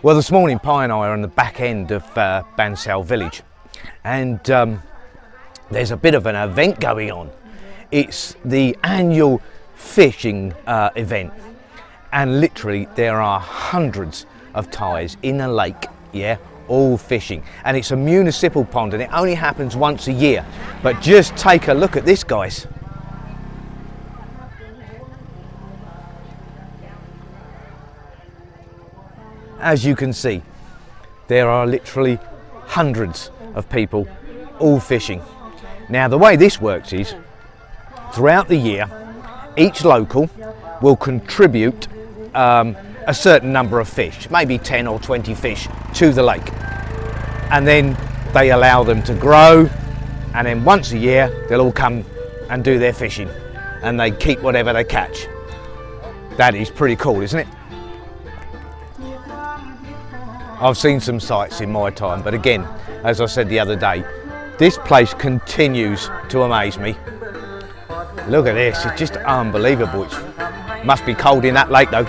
Well, this morning Pi and I are on the back end of Bansal village, and there's a bit of an event going on. It's the annual fishing event, and literally there are hundreds of Thais in a lake, yeah, all fishing. And it's a municipal pond and it only happens once a year. But just take a look at this, guys. As you can see, there are literally hundreds of people all fishing. Now the way this works is, throughout the year, each local will contribute a certain number of fish, maybe 10 or 20 fish, to the lake. And then they allow them to grow, and then once a year they'll all come and do their fishing, and they keep whatever they catch. That is pretty cool, isn't it? I've seen some sights in my time, but again, as I said the other day, this place continues to amaze me. Look at this, it's just unbelievable. It must be cold in that lake though.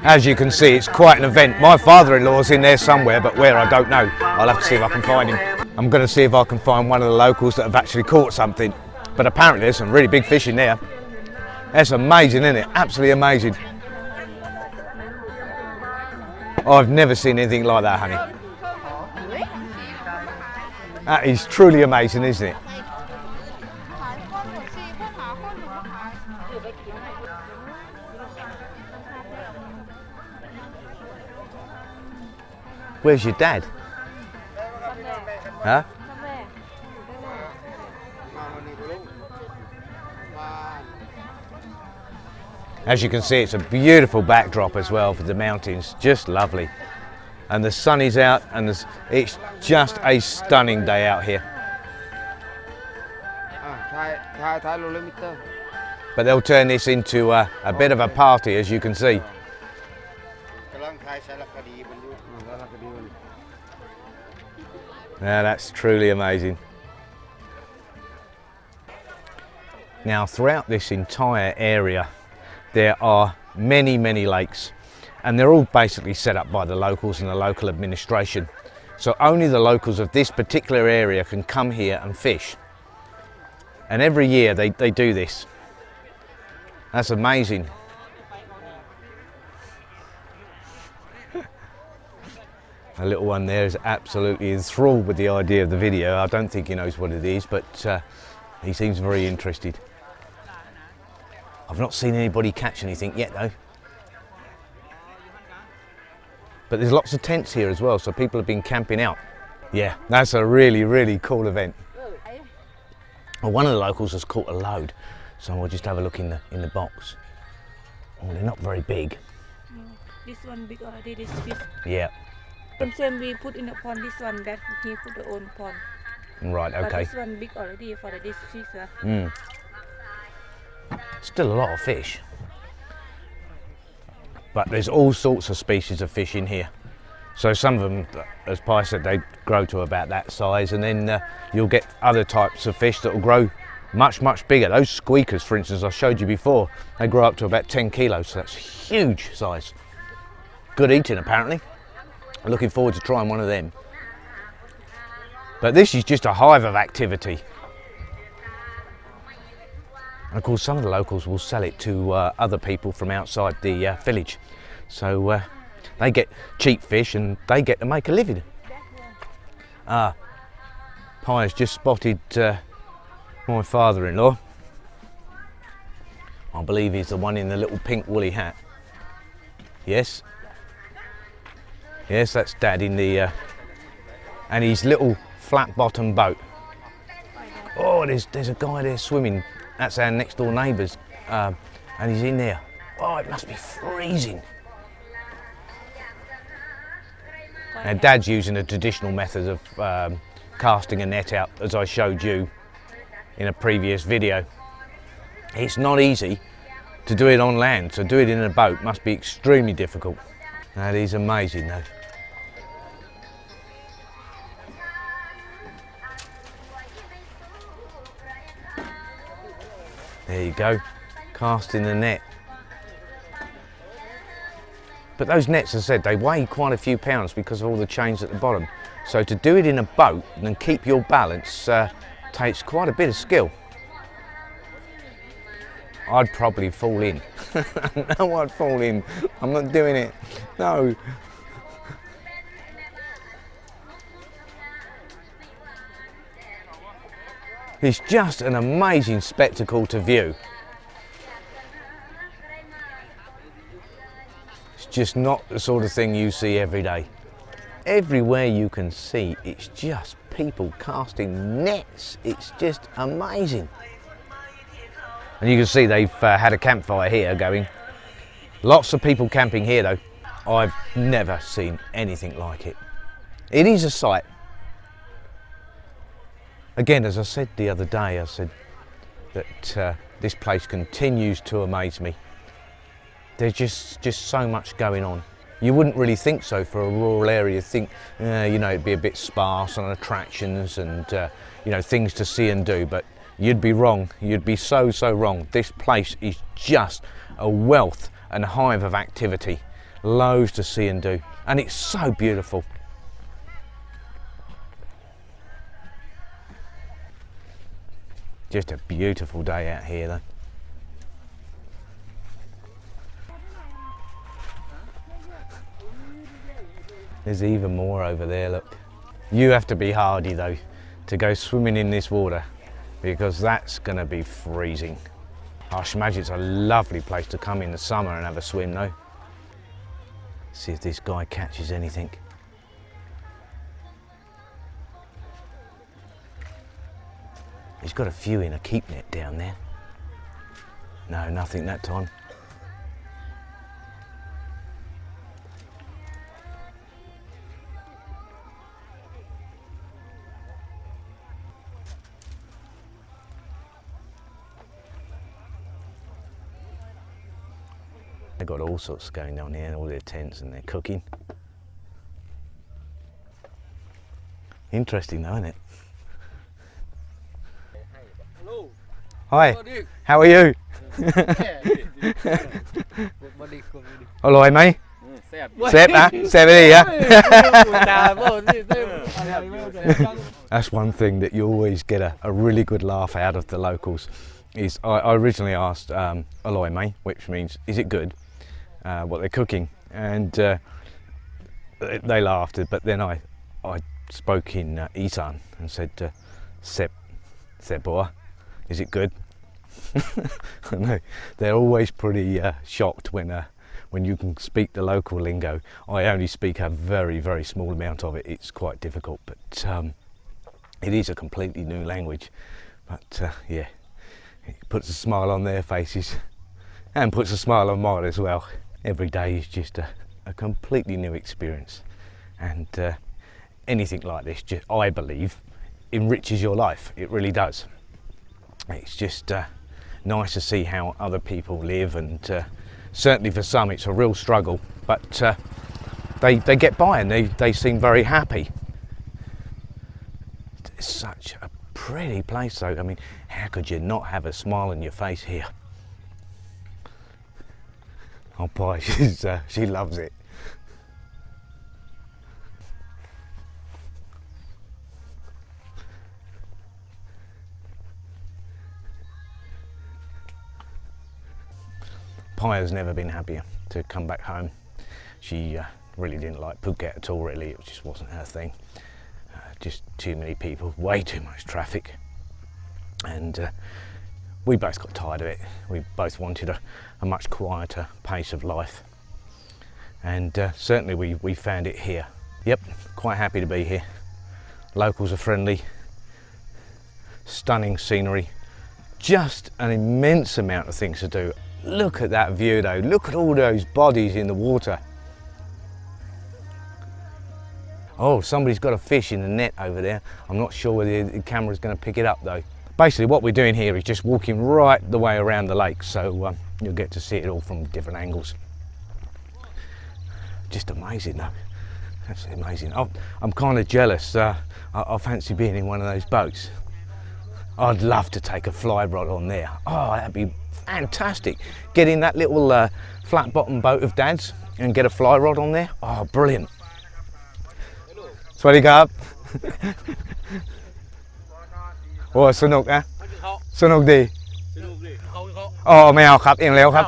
As you can see, it's quite an event. My father-in-law's in there somewhere, but where I don't know. I'll have to see if I can find him. I'm going to see if I can find one of the locals that have actually caught something. But apparently there's some really big fish in there. That's amazing, isn't it? Absolutely amazing. I've never seen anything like that, honey. That is truly amazing, isn't it? Where's your dad? Huh? As you can see, it's a beautiful backdrop as well for the mountains, just lovely. And the sun is out, and it's just a stunning day out here. But they'll turn this into a bit of a party, as you can see. Now that's truly amazing. Now throughout this entire area there are many lakes, and they're all basically set up by the locals and the local administration. So only the locals of this particular area can come here and fish. And every year they do this. That's amazing. A little one there is absolutely enthralled with the idea of the video. I don't think he knows what it is, but he seems very interested. I've not seen anybody catch anything yet though. But there's lots of tents here as well, so people have been camping out. Yeah, that's a really cool event. Well, one of the locals has caught a load, so we'll just have a look in the box. Oh, they're not very big. This one big already, this fish. Yeah. And same we put in the pond, this one that he put the own pond. Right, okay. But this one big already for this fish. Still a lot of fish. But there's all sorts of species of fish in here. So some of them, as Pi said, they grow to about that size, and then you'll get other types of fish that will grow much bigger. Those squeakers, for instance, I showed you before, they grow up to about 10 kilos, so that's huge size. Good eating apparently. Looking forward to trying one of them. But this is just a hive of activity. And of course some of the locals will sell it to other people from outside the village. So they get cheap fish and they get to make a living. Pi has just spotted my father-in-law. I believe he's the one in the little pink woolly hat. Yes. Yes, that's Dad in the and his little flat-bottom boat. Oh, there's a guy there swimming. That's our next door neighbours, and he's in there. Oh, it must be freezing. Now, Dad's using a traditional method of casting a net out, as I showed you in a previous video. It's not easy, to do it on land. So do it in a boat must be extremely difficult. That is amazing though. There you go, casting the net. But those nets, as I said, they weigh quite a few pounds because of all the chains at the bottom. So to do it in a boat and keep your balance takes quite a bit of skill. I'd probably fall in. No, I'd fall in. I'm not doing it. No. It's just an amazing spectacle to view. It's just not the sort of thing you see every day. Everywhere you can see, it's just people casting nets. It's just amazing. And you can see they've had a campfire here going. Lots of people camping here though. I've never seen anything like it. It is a sight. Again, as I said the other day, I said that this place continues to amaze me. There's just so much going on. You wouldn't really think so for a rural area. Think, you know, it'd be a bit sparse on attractions and, you know, things to see and do, but you'd be wrong. You'd be so wrong. This place is just a wealth and hive of activity. Loads to see and do. And it's so beautiful. Just a beautiful day out here though. There's even more over there, look. You have to be hardy though to go swimming in this water because that's going to be freezing. I should imagine it's a lovely place to come in the summer and have a swim though. See if this guy catches anything. He's got a few in a keep net down there. No, nothing that time. They've got all sorts going on here, all their tents and their cooking. Interesting though, isn't it? Hello. Hi, how are you? Hello, mate. Sếp hả? Sếp đi hả? That's one thing that you always get a really good laugh out of the locals. Is I originally asked Aloy mate, which means is it good, what they're cooking, and they laughed. But then I spoke in Isan and said, Sep boy, is it good? I know they're always pretty shocked when you can speak the local lingo. I only speak a very small amount of it. It's quite difficult, but it is a completely new language. But yeah, it puts a smile on their faces and puts a smile on mine as well. Every day is just a completely new experience, and anything like this, just, I believe, enriches your life. It really does. It's just nice to see how other people live, and certainly for some it's a real struggle, but they get by and they seem very happy. It's such a pretty place though. I mean, how could you not have a smile on your face here? Oh boy, she loves it. Paya's never been happier to come back home. She really didn't like Phuket at all, really. It just wasn't her thing. Just too many people, way too much traffic. And we both got tired of it. We both wanted a much quieter pace of life. And certainly we found it here. Yep, quite happy to be here. Locals are friendly, stunning scenery, just an immense amount of things to do. Look at that view though, look at all those bodies in the water. Oh, somebody's got a fish in the net over there. I'm not sure whether the camera's going to pick it up though. Basically what we're doing here is just walking right the way around the lake, so You'll get to see it all from different angles. Just amazing though, absolutely amazing. I'm kind of jealous. I fancy being in one of those boats. I'd love to take a fly rod on there. Oh, that'd be fantastic. Get in that little flat bottom boat of Dad's and get a fly rod on there. Oh, brilliant. Swaddy Cup. โอ้สนุกนะสนุกดีอ๋อไม่เอาครับเองแล้วครับ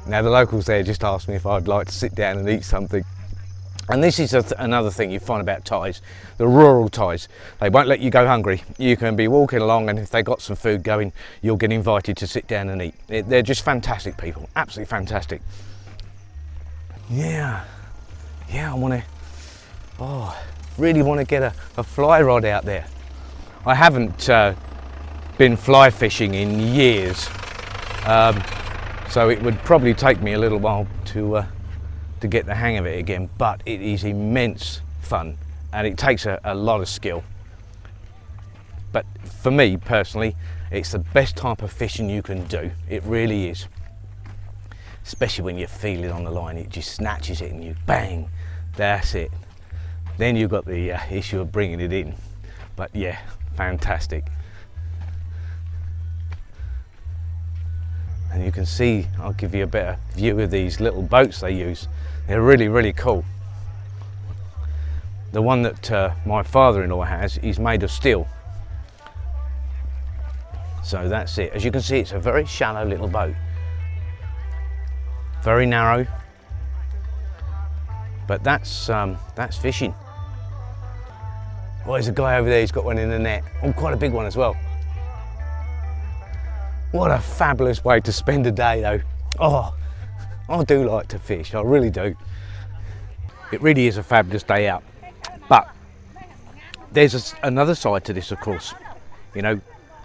Now the locals there just asked me if I'd like to sit down and eat something. And this is another thing you find about Thais, the rural Thais. They won't let you go hungry. You can be walking along and if they got some food going, you'll get invited to sit down and eat. They're just fantastic people, absolutely fantastic. Yeah, I really want to get a fly rod out there. I haven't been fly fishing in years, so it would probably take me a little while to get the hang of it again, but it is immense fun and it takes a lot of skill. But for me personally, it's the best type of fishing you can do. It really is. Especially when you feel it on the line, it just snatches it and you bang, that's it. Then you've got the issue of bringing it in. But yeah, fantastic. And you can see, I'll give you a better view of these little boats they use. They're really, really cool. The one that my father-in-law has is made of steel. So that's it. As you can see, it's a very shallow little boat. Very narrow. But that's fishing. Oh, there's a guy over there, he's got one in the net. Oh, quite a big one as well. What a fabulous way to spend a day though. Oh, I do like to fish, I really do. It really is a fabulous day out. But there's another side to this, of course. You know,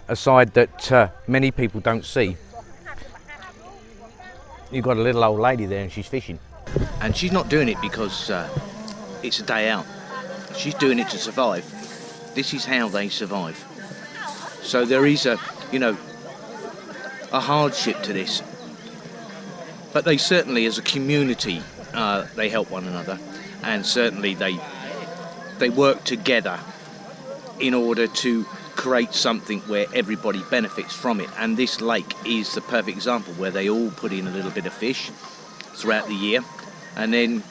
a side that many people don't see. You've got a little old lady there and she's fishing. And she's not doing it because it's a day out. She's doing it to survive. This is how they survive. So there is a hardship to this. But they certainly, as a community, they help one another, and certainly they work together in order to create something where everybody benefits from it. And this lake is the perfect example where they all put in a little bit of fish throughout the year, and then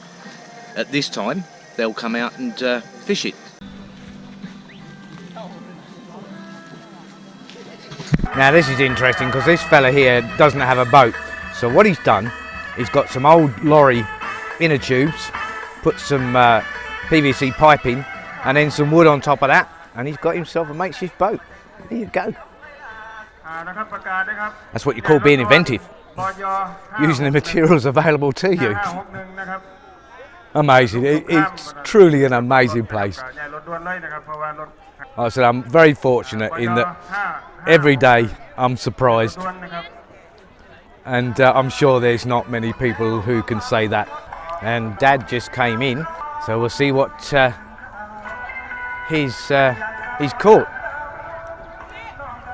at this time they'll come out and fish it. Now this is interesting because this fella here doesn't have a boat, so what he's done, he's got some old lorry inner tubes, put some PVC pipe in and then some wood on top of that, and he's got himself a makeshift boat. There you go. That's what you call being inventive, using the materials available to you. Amazing, it's truly an amazing place. I said I'm very fortunate in that every day I'm surprised, and I'm sure there's not many people who can say that. And Dad just came in, so we'll see what he's caught.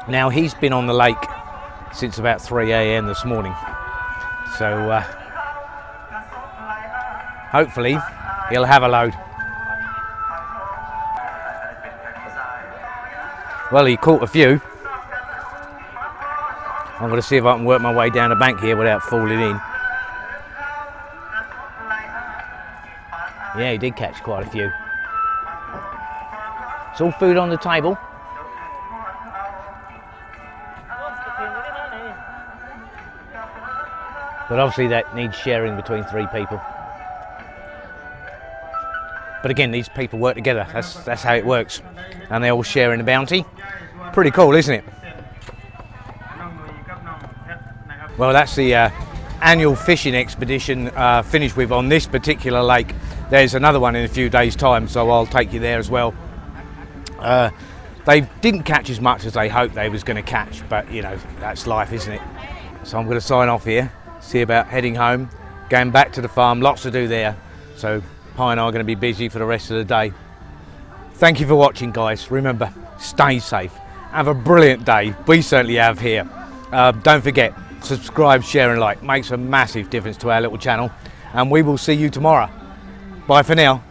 Now he's been on the lake since about 3 a.m. this morning, so hopefully he'll have a load. Well, he caught a few. I'm going to see if I can work my way down the bank here without falling in. Yeah, he did catch quite a few. It's all food on the table. But obviously that needs sharing between 3 people. But again, these people work together. That's how it works. And they all share in the bounty. Pretty cool, isn't it? Well, that's the annual fishing expedition finished with on this particular lake. There's another one in a few days' time, so I'll take you there as well. They didn't catch as much as they hoped they was going to catch, but you know, that's life, isn't it? So I'm going to sign off here, see about heading home, going back to the farm, lots to do there. So Pi and I are going to be busy for the rest of the day. Thank you for watching, guys. Remember, stay safe. Have a brilliant day. We certainly have here. Don't forget, subscribe, share and like. Makes a massive difference to our little channel. And we will see you tomorrow. Bye for now.